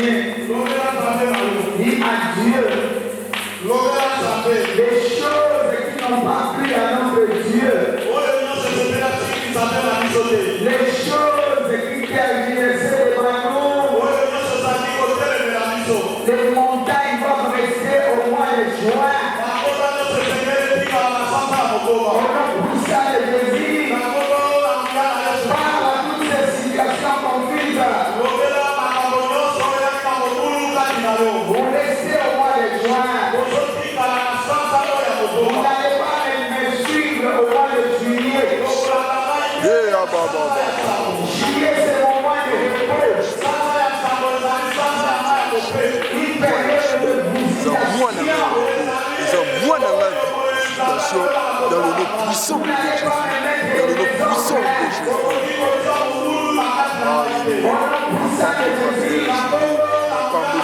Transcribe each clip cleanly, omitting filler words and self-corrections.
rien. Dis à Dieu les choses qui n'ont pas plu à notre Dieu. Les choses qui terginaient devant nous. Les montagnes vont rester au mois de juin. On a poussé le désir par toutes ces situations confuses. Vous laissez au mois de juin. Vous n'allez pas me suivre au mois de juillet. Juillet, c'est mon mois de repos. Une période de dans le nom puissant de Jésus, dans le nom puissant de Jésus.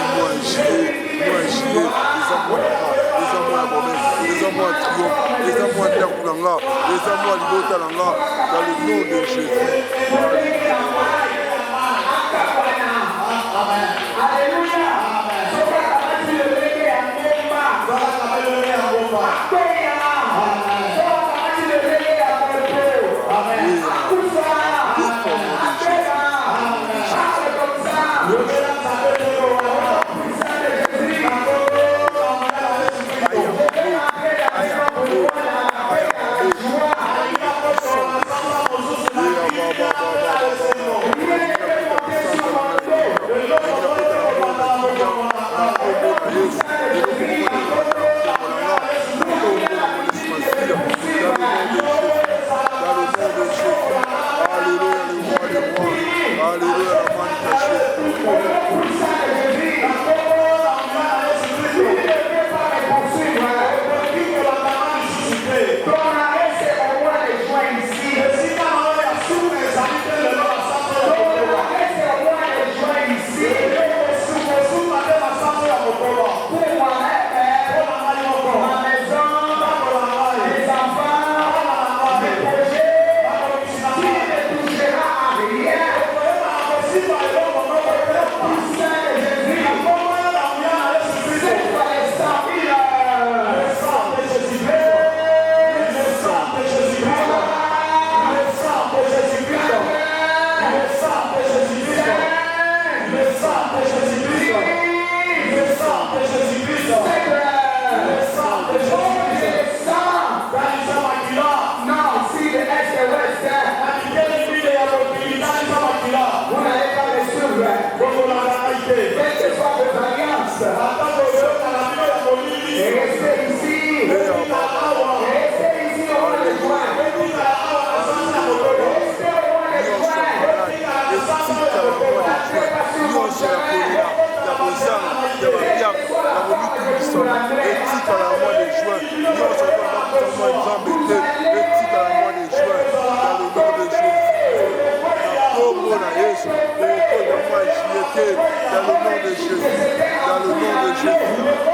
Moi un gilet, les amours à promesse, les amours à triomphe, les amours à Terkulanga, les amours à Libotalanga, dans le nom de Jésus. Alléluia.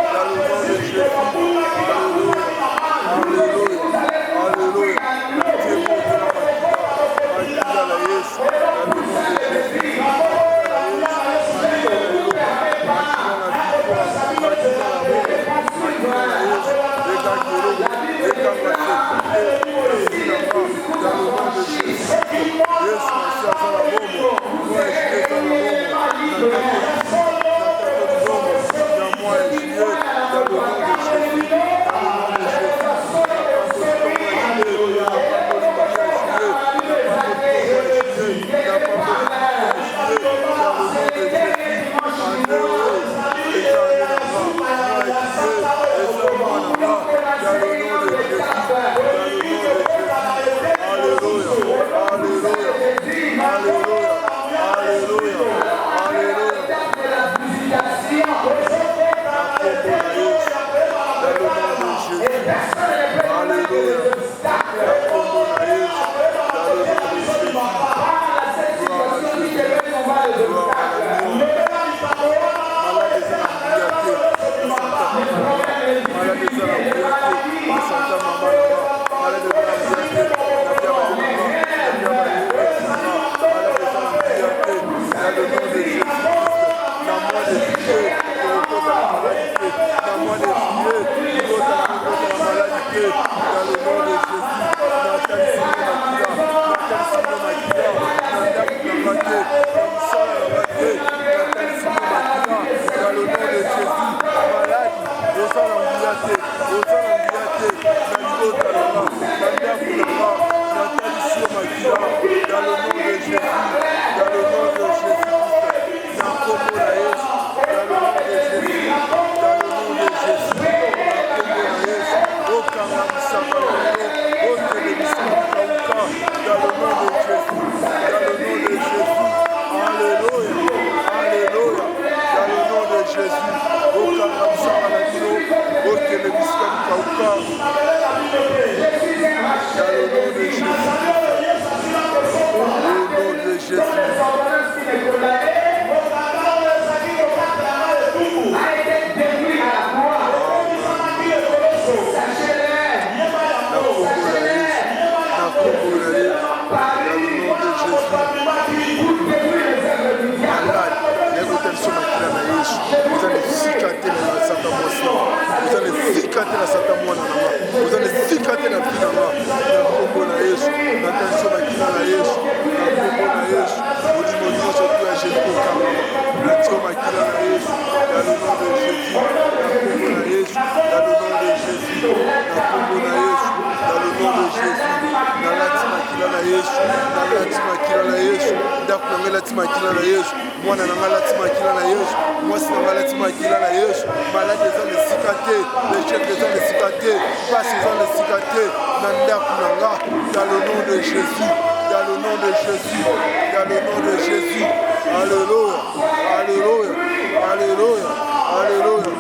Dans le nom de Jésus. pas. Dans le nom de Jésus. Au nom de Jésus. Mwana na malati makila na Yesu, mwasi na malati makila na Yesu, malade eza le sikate, les chefs eza le sikate, passe eza le sikate, nandaku nanga, dans le nom de Jésus, dans le nom de Jésus, dans le nom de Jésus, alléluia, alléluia, alléluia, alléluia.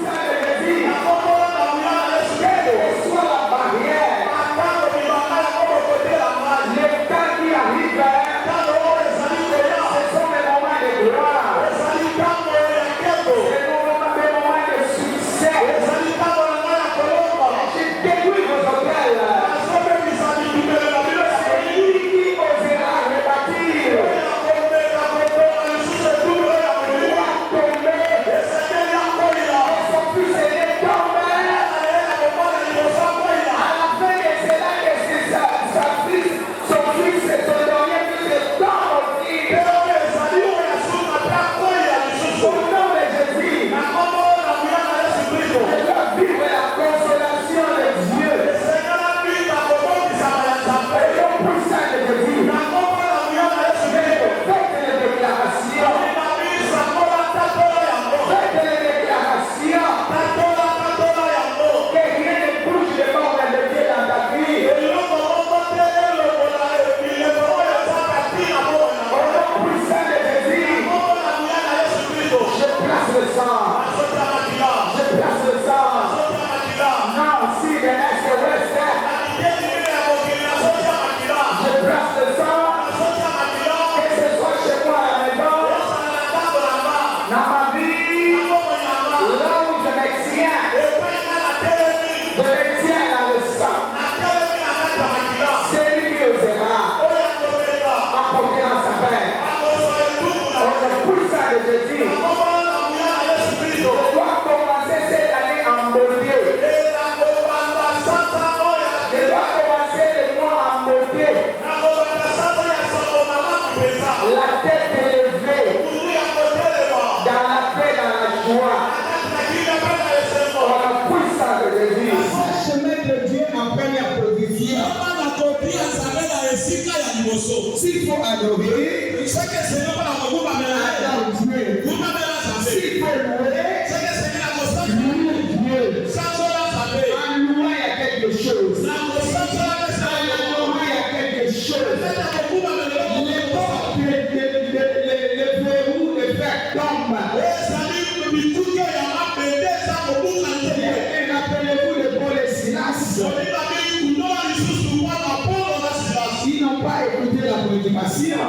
S'il faut adorer, s'il faut louer Dieu, en louant il y a quelque chose. En louant il y a quelque chose. Les verrous, les fer tombent. Et rappelez-vous de Paul et Silas. Ils n'ont pas écouté la prédication.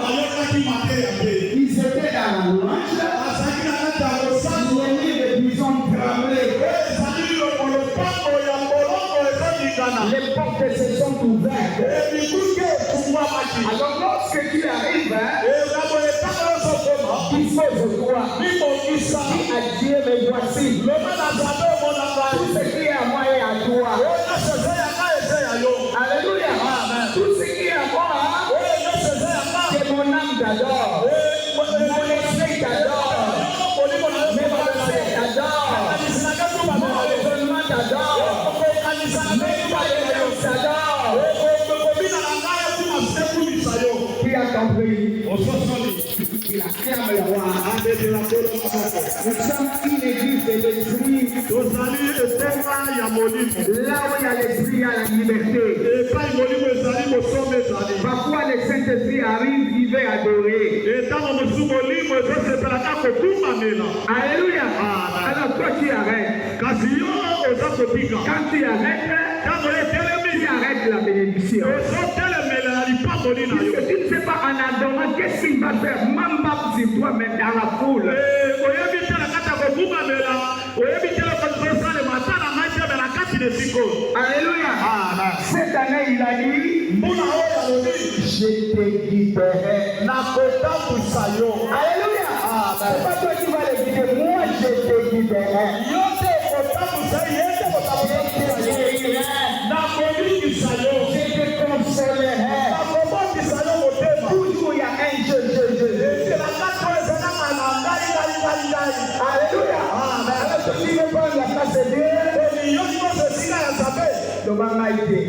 Ils étaient dans la louange. Les nids de bison tremblaient. Les portes se sont ouvertes. Alors lorsque tu arrives, il faut de toi. Dis à Dieu, mais voici. Tout ce qui est à moi est à toi. Alléluia. Tout ce qui est à moi, que mon âme t'adore. Mon esprit t'adore. Mes pensées t'adorent. Mon raisonnement t'adore. Mes paroles t'adorent. Qui a compris? Il affirme le roi. Nous sommes une église de l'esprit. Là où il y a l'esprit, il y a la liberté. Parfois le Saint-Esprit arrive, il veut adorer. Alléluia. Alors toi tu arrêtes. Quand tu arrêtes, tu arrêtes la bénédiction. Puisque tu ne sais pas en adorant, qu'est-ce qu'il va faire? Mamba sur toi, mais dans la foule. Alléluia. Cette année, il a dit, je te guiderai. Alléluia. C'est pas toi qui vas le guider, moi je te guiderai. Je te consolerai. Toujours il y a un jeu. Alléluia. Alors tu veux prendre la place de Dieu. Le bangaïté.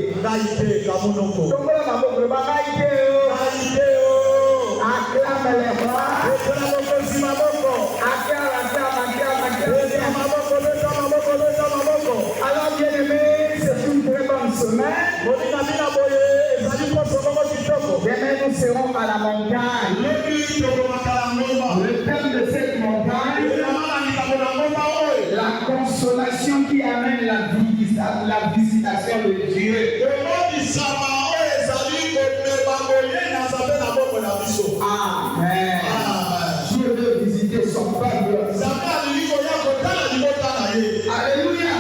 Acclame les bras. Alors bien aimé, c'est une très bonne semaine. Demain nous serons à la montagne. Le thème de cette montagne, la consolation qui amène la visitation de Dieu. Amen. Dieu veut visiter son peuple. Alléluia.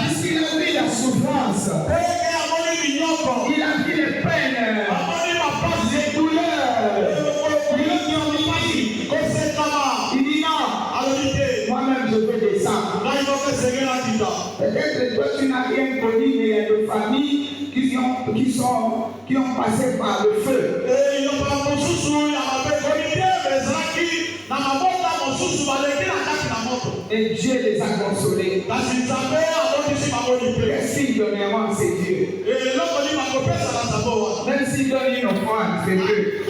Puisqu'il a vu la souffrance, il a vu les peines, les douleurs. Il dit non, moi-même je veux descendre. Peut-être toi tu n'as rien connu, mais il y a des familles qui ont passé par le feu. Et Dieu les a consolés. Qu'est-ce qu'ils donneront, c'est Dieu. Même s'ils donnent une offrande, c'est Dieu.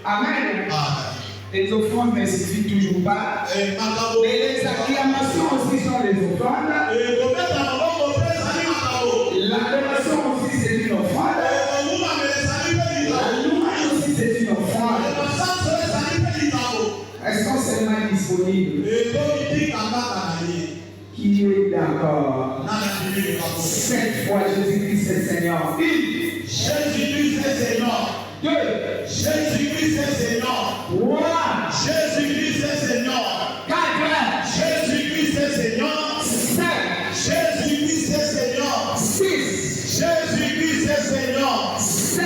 Amen. Les offrandes ne suffisent toujours pas. Mais les acclamations aussi sont les offrandes. L'adoration aussi c'est une offrande. La louange aussi c'est une offrande. Est-ce qu'on s'est mal disponible? Qui est d'accord? Cette fois Jésus-Christ est Seigneur. Jésus-Christ est Seigneur. 2. Jésus-Christ est Seigneur. 3. Jésus-Christ est Seigneur. 4. Jésus-Christ est Seigneur. 5. Jésus-Christ est Seigneur. 6. Jésus-Christ est Seigneur. 7.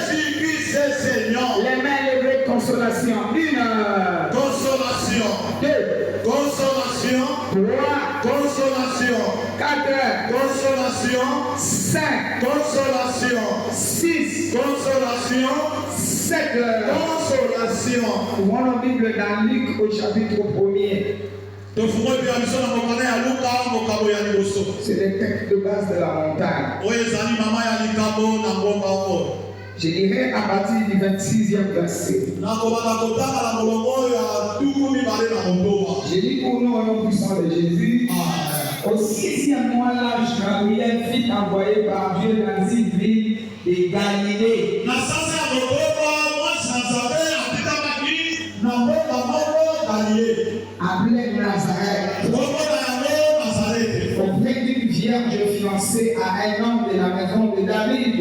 Jésus-Christ est Seigneur. Les mains levées, consolation. 1. Consolation. 2. Consolation. 3. Consolation. 4. Consolation. 5. Consolation. 6. Consolation. 7. Consolation. Ouvrons nos Bibles dans Luc au chapitre 1er. C'est le texte de base de la montagne. Je lirai à partir du 26e verset. Je lis pour nous au nom puissant de Jésus. Au 6e mois, l'ange Gabriel fut envoyé par Dieu dans une ville de Galilée. Appelée Nazareth. Auprès d'une vierge fiancée à un homme de la maison de David.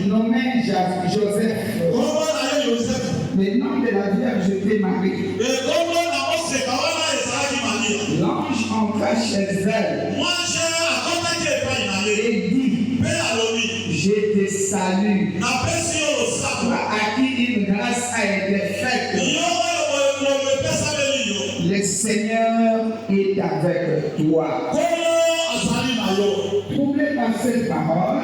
Nommé Joseph. Le nom de la vierge était Marie. L'ange entra chez elle et dit: je te salue, à qui une grâce a été faite. Le Seigneur est avec toi. Troublé par cette parole,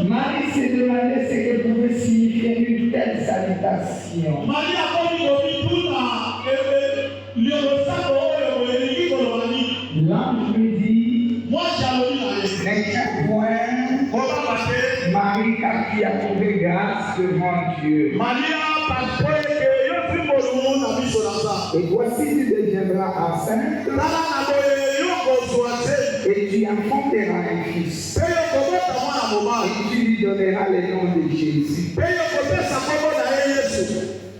Marie se demandait ce que pouvait signifier une telle salutation. L'ange lui dit: n'inquiète point, Marie, car tu as trouvé grâce devant Dieu. Et voici tu deviendras enceinte et tu enfanteras un fils. Et tu lui donneras donnera le nom de Jésus.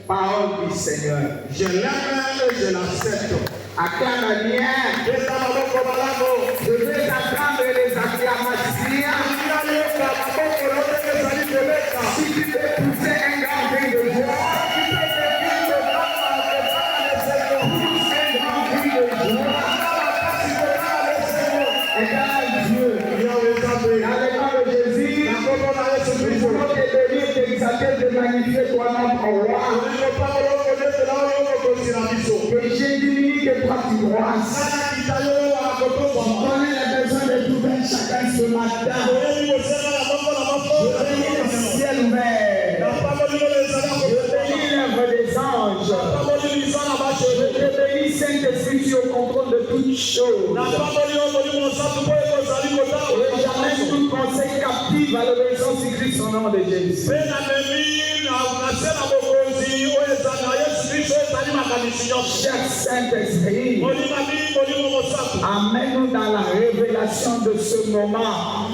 Parole du Seigneur. Je l'aime et je l'accepte. Acclame bien. Je vais attendre les acclamations. Si tu peux pousser un grand cri de joie, de magnifier toi notre roi. Que j'ai diminue que toi tu croisses. Je connais les besoins de tout un chacun ce matin. Je bénis le ciel ouvert. Je bénis l'œuvre des anges. Je te bénis Saint-Esprit, tu es au contrôle de toutes choses. Et j'amène tout conseil captif à l'obéissance du Christ au nom de Jésus. Cher Saint-Esprit, amène-nous dans la révélation de ce moment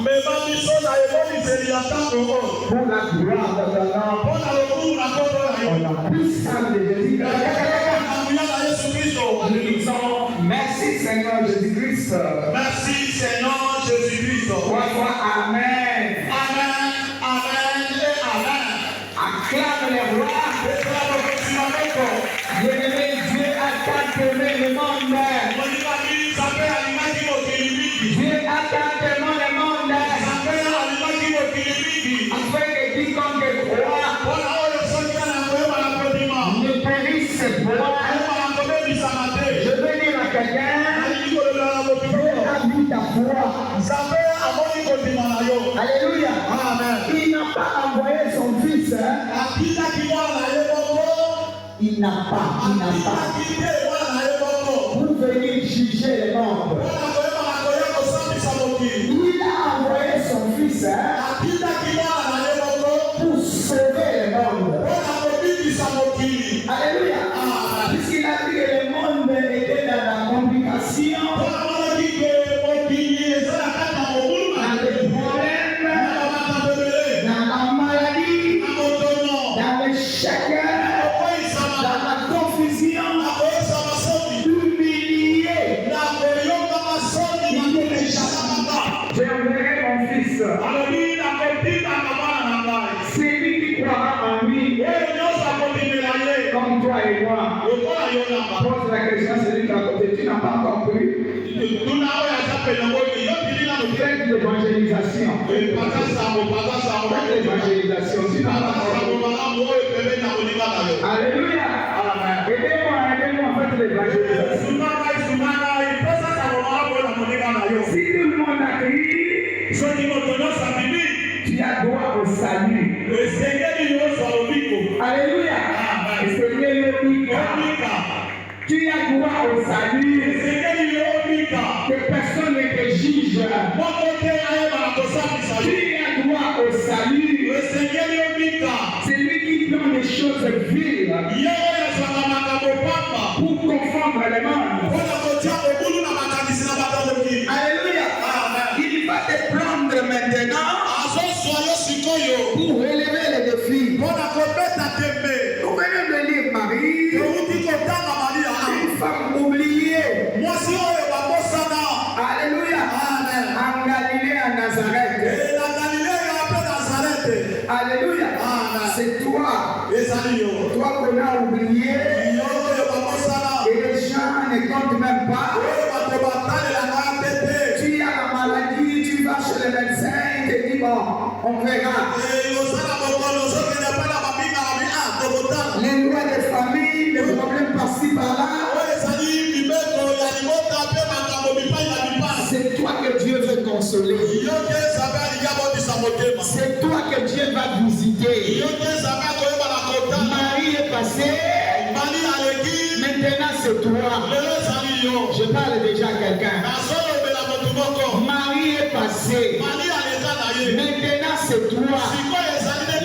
pour la gloire de ton nom. On a puissance de Jésus. Nous disons merci Seigneur Jésus-Christ. Merci Seigneur Jésus-Christ. Trois fois Amen. Amen, amen et amen. Acclame les rois. Bien-aimé, Dieu a tant aimé le monde. Dieu a tant aimé le monde. Afin que quiconque croit ne périsse point. Je veux dire à quelqu'un, Dieu a vu ta foi. Alléluia. Amen. Il n'a pas envoyé son fils. Il n'a pas pour venir juger le monde. Il a envoyé son fils pour sauver le monde. Alléluia. Puisqu'il a dit que le monde était dans la complication, dans les problèmes, dans la maladie, dans le chacun, dans la confusion, humilié. J'enverrai mon fils. C'est lui qui croira en lui, comme toi et moi. Pose la question, c'est lui qui a côté. Tu n'as pas compris. Faites l'évangélisation. Faites l'évangélisation. Tu n'as pas compris. Alléluia. Aidez-moi, faites l'évangélisation. Si tout le monde a crié, tu as droit au salut. Alléluia. Tu as droit au salut. Que personne ne te juge. Tu as droit au salut. C'est lui qui donne les choses viles pour confondre les mondes. Alléluia. Il va te prendre maintenant pour relever les défis. Nous venons de lire Marie, une femme oubliée. Alléluia. En Galilée, à Nazareth. Alléluia. C'est toi. Toi qu'on a oublié. Et les gens ne comptent même pas. Tu as la maladie, tu vas chez le médecin, il te dit bon, on verra. Les lois de famille, les problèmes par-ci par-là. C'est toi que Dieu veut consoler. C'est toi que Dieu va visiter. Marie est passée. Maintenant c'est toi. Je parle déjà à quelqu'un. Marie est passée. Maintenant c'est toi.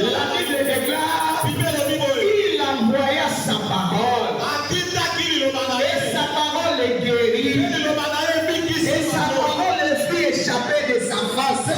La Bible déclare, il envoya sa parole. Et sa parole est guérie. Et sa parole est fait échapper de sa face.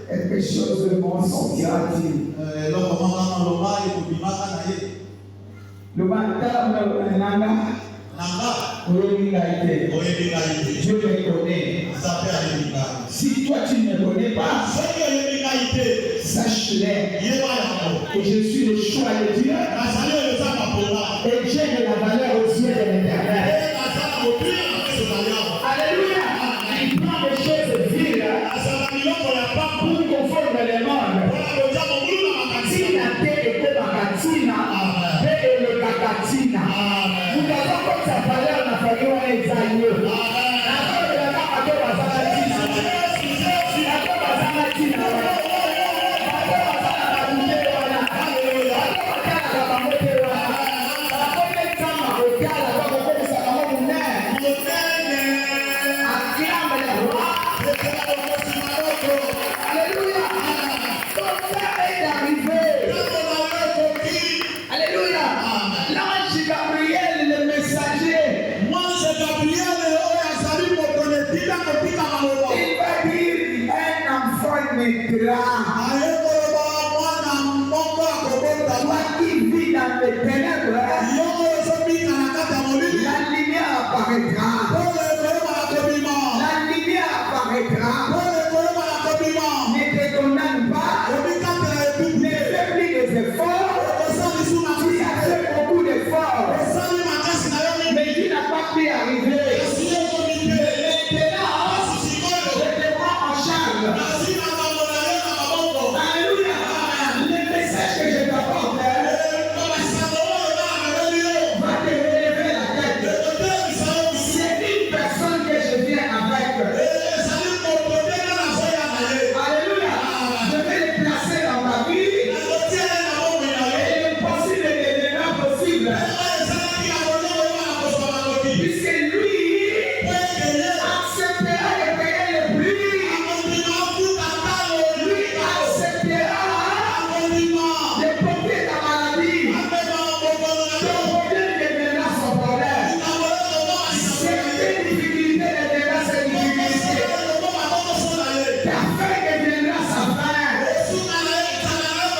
Quelque chose de bon sortira-t-il. Le matin, Dieu me connaît. Si toi tu ne me connais pas, sache-le que je suis le choix de Dieu et j'ai de la valeur aux yeux de l'Éternel. Alléluia. Il prend des choses viles pour confondre les mondes. Tina te ete bakatina pe ele bakatina. Nous avons comme sa valeur na famille wana ezayo. Na ko de la kato bazana tina. Na ko bazana tina. Na ko bazana kabute wana. Na ko bakala kamote wana. Na ko metama hotela kwa kukomisa kama mune. Akiamba ya roi. Alléluia. Ton frère est arrivé. Alléluia. L'ange Gabriel, le messager. Il va dire un enfant naîtra. Toi qui vis dans les ténèbres, la lumière apparaîtra. La lumière apparaîtra. Ne te condamne pas. Ne fais plus des efforts. Tu as fait beaucoup d'efforts. Mais tu n'as pas pu arriver. Maintenant, je te prends en charge. Alléluia. Le message que je t'apporte va te relever la tête. C'est une personne que je viens avec. Alléluia. Je vais le placer dans ma vie. Et le possible deviendra possible. Puisque lui acceptera de payer le prix. Lui acceptera de porter ta maladie. Ton problème deviendra son problème. Cette difficulté deviendra sa difficulté. Ta faim deviendra sa faim.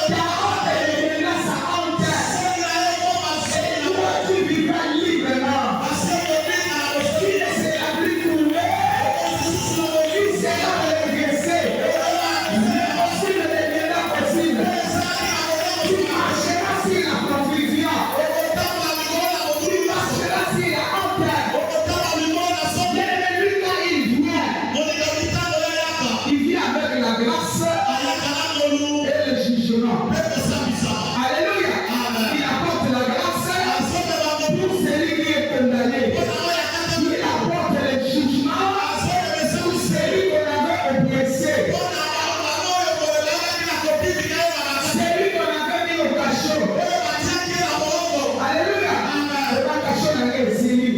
Ta honte deviendra sa honte. Et toi tu vivras librement. Il ne sera plus trouvé. Il sera regressé. L'impossible deviendra possible. Tu marcheras sur la confusion. Tu marcheras sur la honte. L'ennemi, quand il vient avec la grâce et le jugement. Alléluia. Il apporte la grâce pour celui qui est condamné. Il apporte le jugement pour celui qu'on avait oppressé. Celui qu'on avait mis au cachot. Alléluia. Le cachot n'a pas essayé.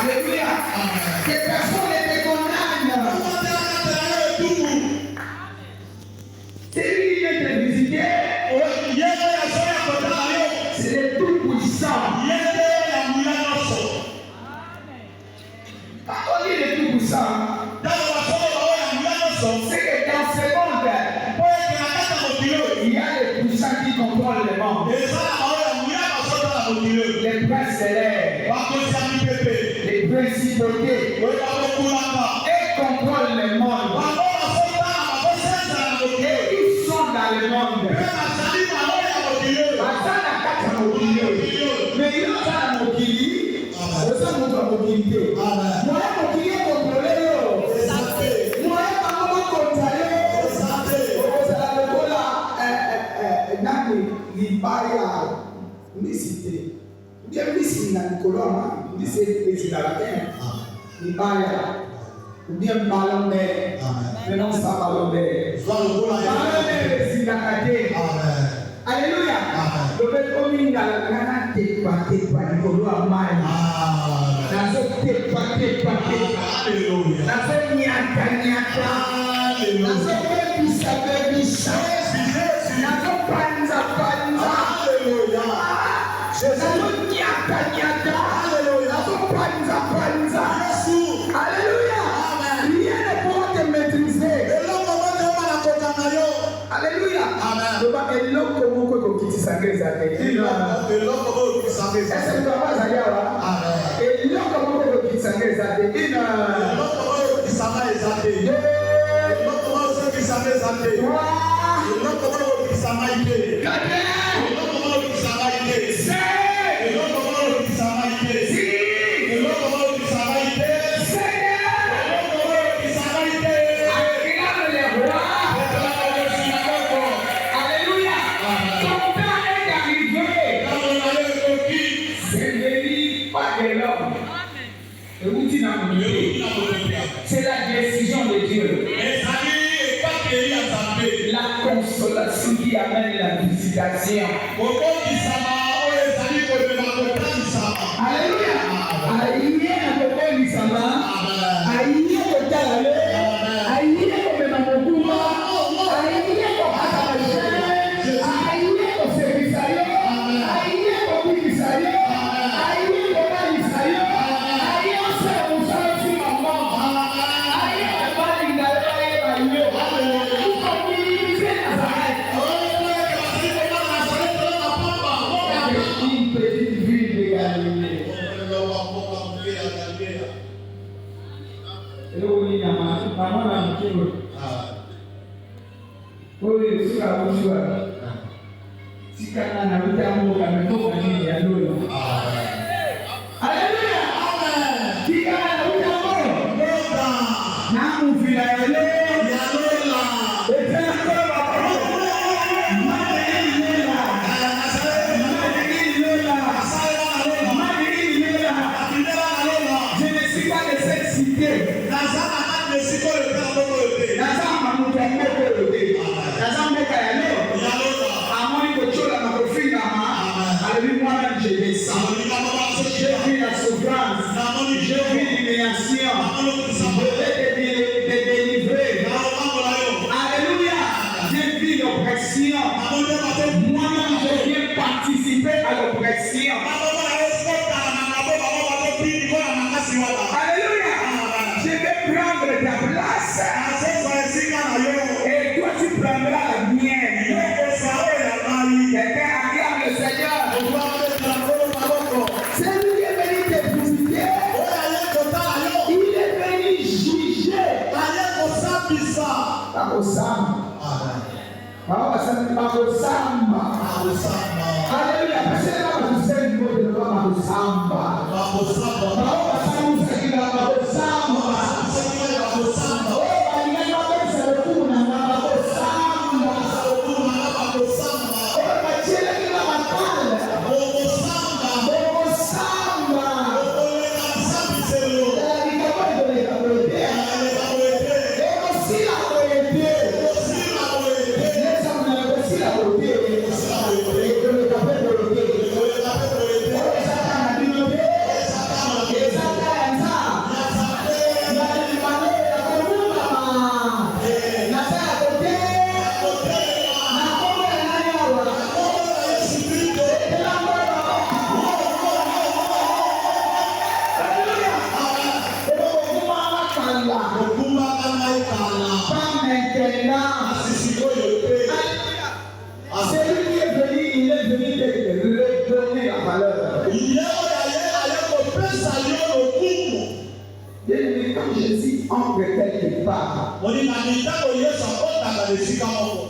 Alléluia. Que personne ne te condamne. C'est lui qui vient te visiter. C'est le tout-puissant. Quand on dit le tout-puissant, c'est que dans ce monde, il y a les puissants qui contrôlent le monde. Les princes de l'air, les principautés, et contrôlent le monde. Et ils sont dans le monde. Mais il y a un mobilier. C'est ça notre mobilité. Moi, mobilier contrôlé. Moi, comment contrôler. C'est la Nicolas. Nani, Libaya, Misité. Bien, Missi, Nicolas, Missi, Missi, Libaya. Bien, Ballon d'air. Maintenant, ça Ballon d'air. Ballon d'air, c'est la cadet. Alléluia. Le peuple commun dans la grande tepa Nicolas Amai. Nazo tepa. Alléluia. Nazo nyata. Nazo bebisa. Nazo panza. okisanga eza te. Est-ce que tu vas pas aller là? Et là comment okisanga eza te? C'est la décision de Dieu. La consolation qui amène la visitation. Alléluia.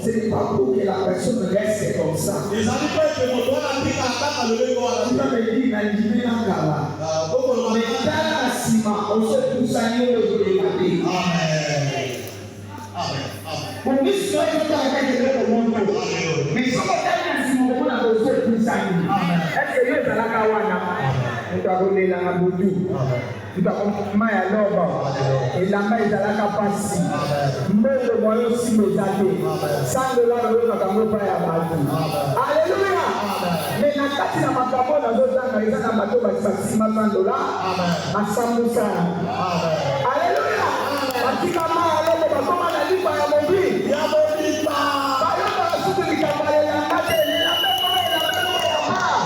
Ce n'est pas pour que la personne reste comme ça. Tu vas me dire, mais je vais en gala. Mais dans la ciment, on se pousse à nous de regarder. Pour nous, c'est pas que le monde. Mais si on a un ciment, on a besoin de pousse à nous. Est-ce que vous avez la kawana? On doit donner la boudou. Tu vas comprendre à l'homme et la main est à la capacité. Mais le moyen aussi me d'aller. Sans de là, le monde n'a pas à battre. Alléluia. Mais la carte n'a pas à dans d'autres ans, les gens n'ont pas à $600. À 100%. Alléluia. Pratiquement, alors, on va comment la vie par la mobile. Il y a mobile pas. Par exemple, la soupe de l'Icambale, il y a un matin, il y a un matin, il y a un matin.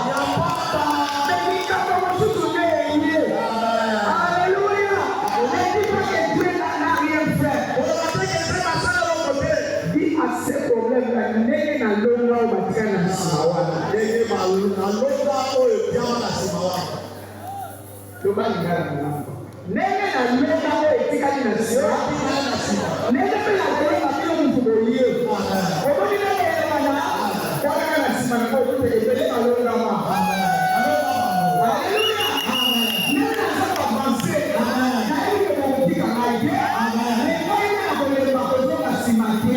Il y a un matin. Mais l'Icambale, on se souvient. Ces problèmes-là, n'est-ce pas batika na nsima wana. Ndenge malonga oyo ebyama na nsima wana. Loba lingala mwanangu. Ndenge na longa oyo etikali na nsima. Ndenge mpe na kolonga kilo mtu boye. Omoni ndenge wana kaka na nsima na kwa otote ebele malonga ma. Alléluia. Ndenge na sapa avanse. Na hiyo kutika maide. Ndenge na kolonga kolonga nsima te.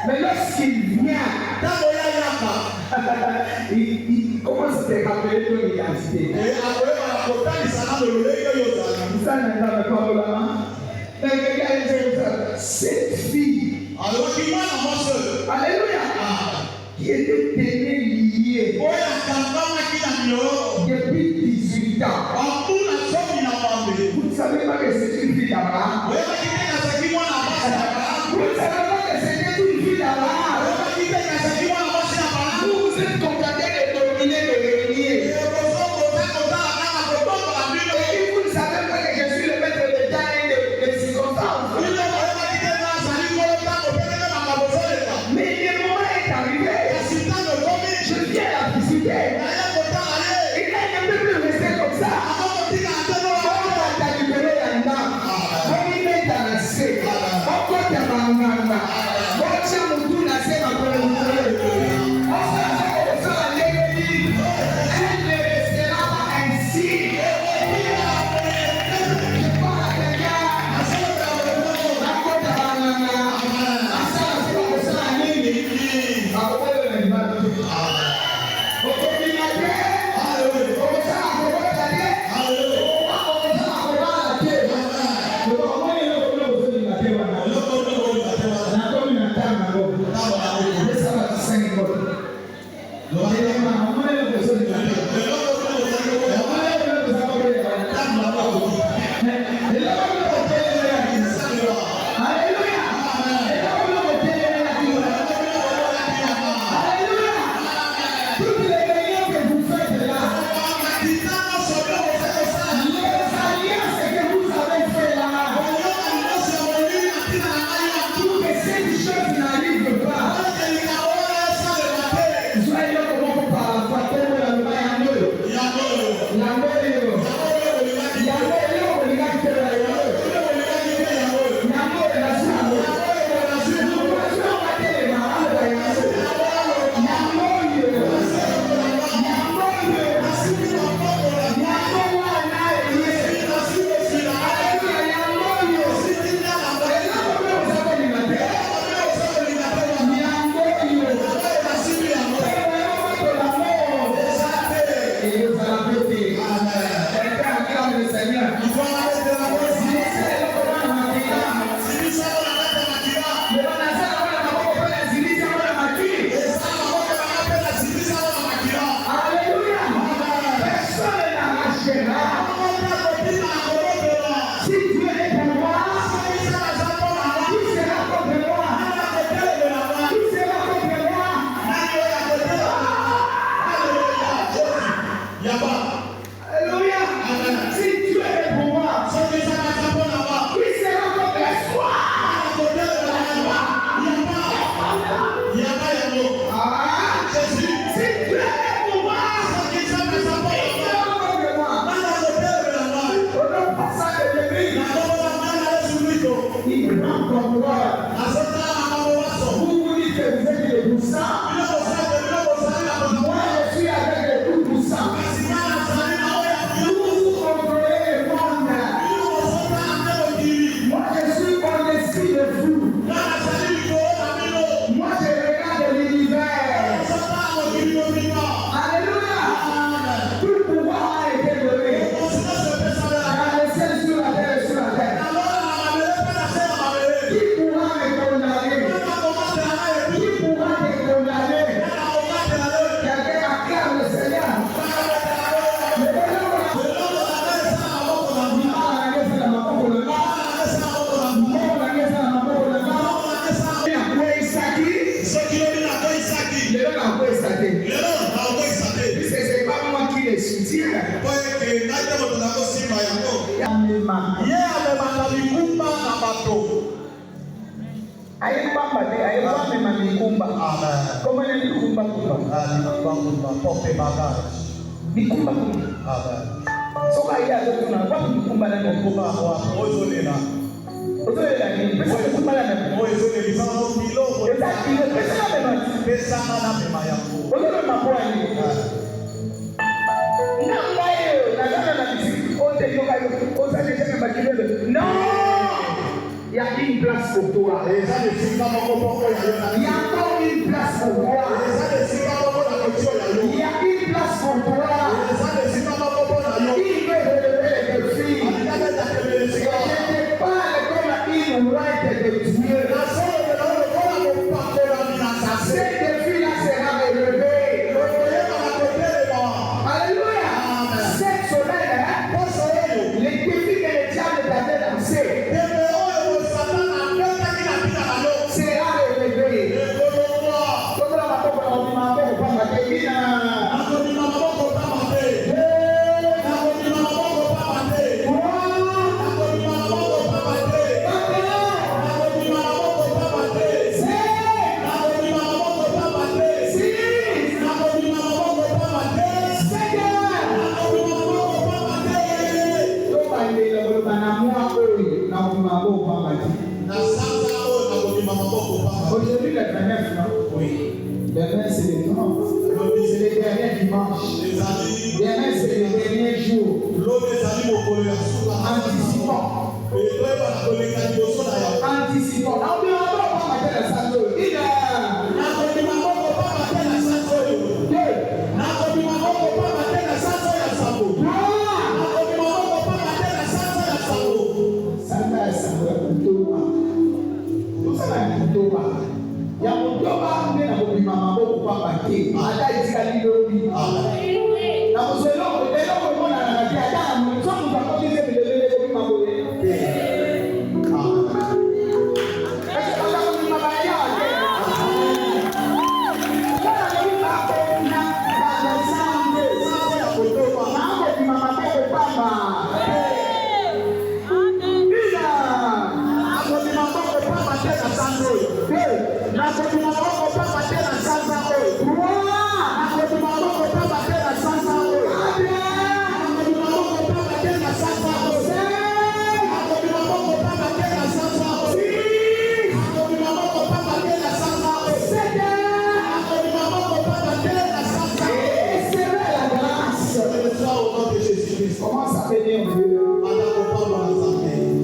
Mais lorsqu'il vient, il commence à te rappeler ton identité. Cette fille, alléluia, qui était tenue liée depuis 18 ans. Vous ne savez pas que c'est une fille d'Abraham. Vous ne savez pas que c'était une fille d'Abraham. Vous vous êtes contenté de dominer le régnier. Et vous ne savez pas que je suis le maître de temps et de circonstances. Mais le moment est arrivé. Je viens la visiter. Il ne peut plus rester comme ça. On va libérer la dame. Non! Il y a une place pour toi. Il y a encore une place pour toi. Il y a une place pour toi. Il veut relever les filles. Je te parle comme une ouate de Dieu. Cette fille-là sera relevée. Alléluia. Cette semaine, les défis que le diable t'avait lancés sera relevé. Aujourd'hui, le 29, non? Oui. Demain, c'est le 30. C'est le dernier dimanche. Demain, c'est le dernier jour. Anticipons. Anticipons.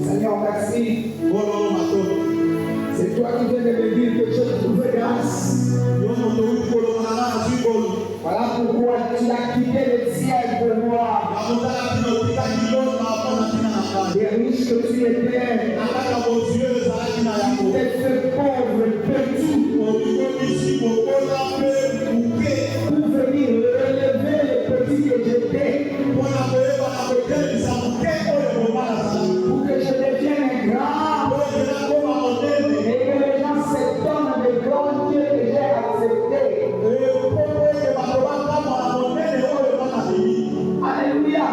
Seigneur, merci. C'est toi qui viens de me dire que je te trouve grâce. Voilà pourquoi tu as quitté le ciel Des riches que tu étais, tu t'es fait pauvre, petit, pour venir relever les petits que j'étais, pour que je devienne un grand, et que les gens s'étonnent des grands dieux que j'ai acceptés. Alléluia.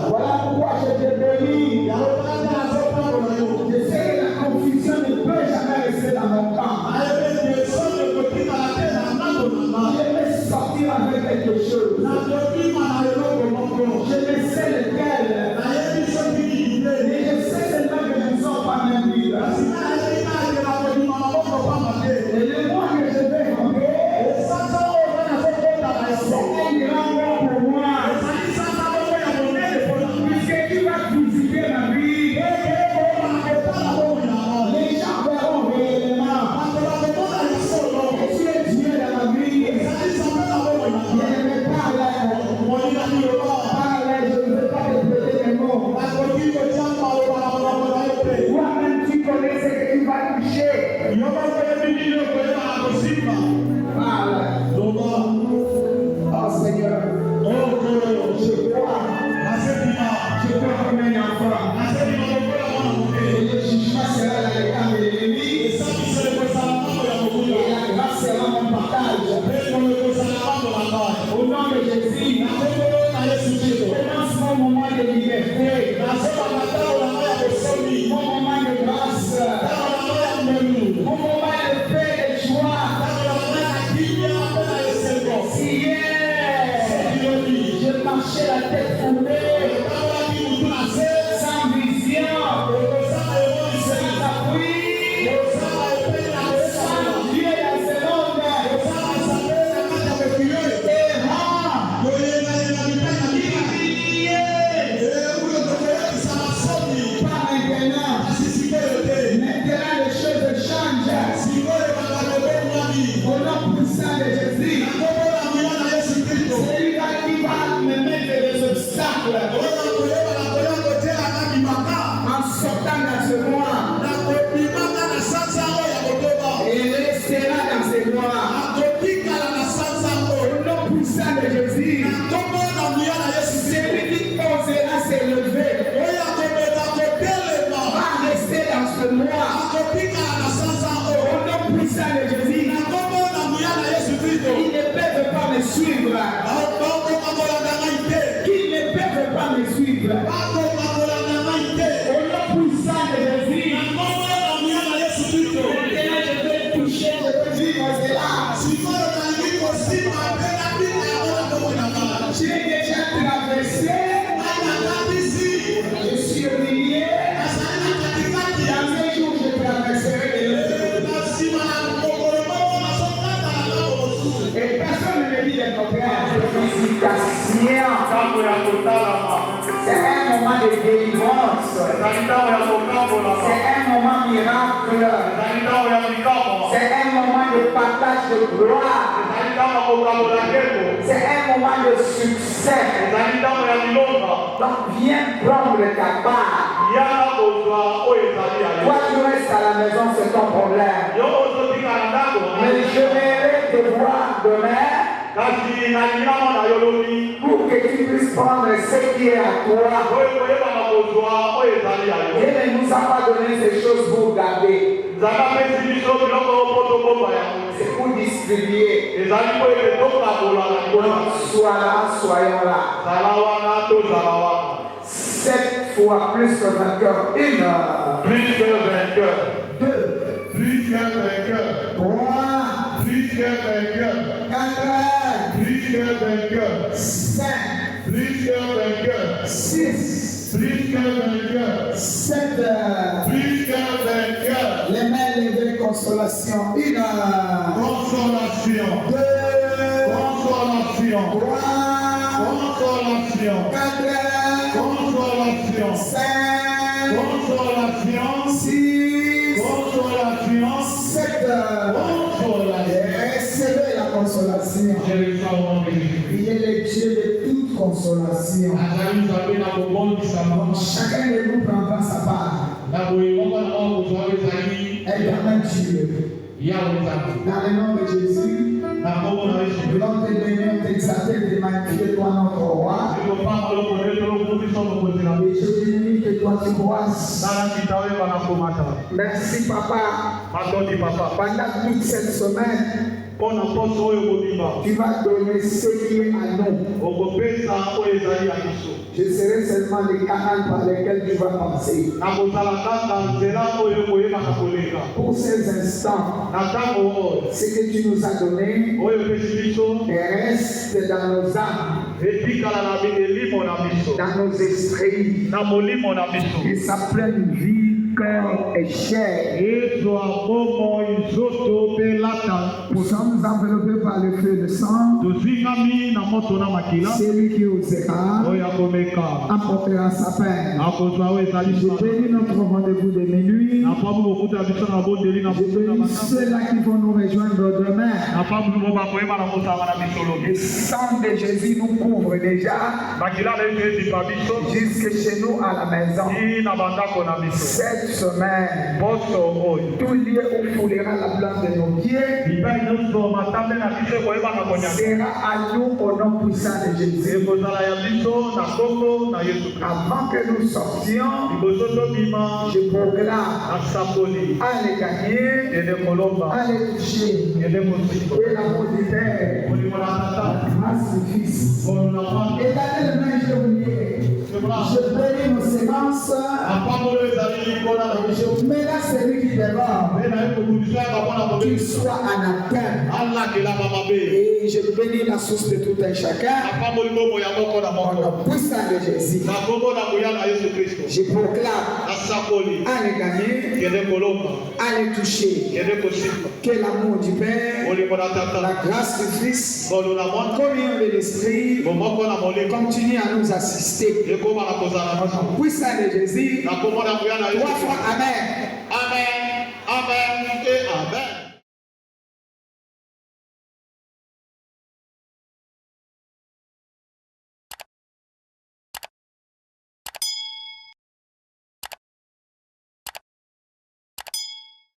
Voilà pourquoi je te bénis. Je sais que la confusion ne peut jamais rester dans mon camp. Je vais sortir avec quelque chose. Je ne sais lequel. Mais je sais seulement que je ne sors pas même vide. Et le mois que je vais rentrer, c'est un grand mois pour moi. Puisque tu vas visiter ma vie, les gens verront réellement que tu es Dieu dans ma vie. Je ne vais pas parler, je ne veux pas te prêter mes mots. Toi-même, tu connais ce que tu vas toucher. Parle. Oh Seigneur, je crois comme un enfant. Et le jugement sera dans les camps de l'ennemi. Et la grâce sera mon partage. Au nom de Jésus, je commence mon moment de liberté, mon moment de grâce, mon moment de paix et de joie. Si hier, je marchais la tête tournée, sans vision, sans appui, sans Dieu dans ce monde, maintenant les choses changent. Au nom puissant de Jésus, celui qui va me mettre des obstacles en sortant dans ce mois, et restera dans ce mois. Au nom puissant de Jésus, celui qui osera s'élever va rester dans ce mois. Au nom puissant de Jésus, ils ne peuvent pas me suivre. Ils ne peuvent pas me suivre. Au nom puissant de Jésus, maintenant je vais toucher, je vais vivre cela. J'ai déjà traversé, je suis humilié. Dans un jour, je traverserai de l'autre. Et personne ne me dit le contraire. Félicitations. C'est un moment de délivrance. C'est un moment miracle. C'est un moment de partage de gloire. C'est un moment de succès. Donc viens prendre ta part. Toi tu restes à la maison, c'est ton problème. Mais je vais te voir demain pour que tu puisses prendre ce qui est à toi. Dieu ne nous a pas donné ces choses pour garder. C'est pour distribuer. Sois là, soyons là. 7 fois plus que vainqueur. 1. Plus que vainqueur. 2. Plus que vainqueur. 3. Plus que vainqueur. 4. Plus que vainqueur. 5. Plus que vainqueur. 6. Plus que vainqueur. 7. Plus que vainqueur. Les mains levées, consolation. 1. Consolation. 2. Consolation. 3. Consolation. 4. Consolation. 5. Consolation. 6. Consolation. 7. Consolation. Recevez la consolation. Je le sens. Il est le Dieu de toute consolation. Chacun de nous prendra sa part. Éternel Dieu, dans le nom de Jésus, nous voulons te bénir, t'exalter, te magnifier, toi notre roi. Et je bénis que toi tu croisses. Merci papa. Pendant toute cette semaine, tu vas donner ce qui est à nous. Je serai seulement le canal par lequel tu vas passer. Pour ces instants, ce que tu nous as donné reste dans nos âmes, dans nos esprits, et sa pleine vie. Cœur et chair. Nous sommes enveloppés par le feu de sang. Celui qui osera apportera sa peine. Je bénis notre rendez-vous de minuit. Je bénis ceux-là qui vont nous rejoindre demain. Le sang de Jésus nous couvre déjà jusque chez nous à la maison. Cette semaine, tout lieu où foulera la plante de nos pieds sera à nous au nom puissant de Jésus. Avant que nous sortions, je proclame à les gagner, à les toucher, et l'amour du Père, la grâce du Fils. Éternellement, je bénis nos sémences. Je mets là celui qui dévore, qu'il soit anathème. Et je bénis la source de tout un chacun. Au nom puissant de Jésus. Je proclame à les gagner, à les toucher, que l'amour du Père, la grâce du Fils, communion de l'Esprit continue à nous assister. Au nom puissant de Jésus. 3 fois Amen. Amen. Amen.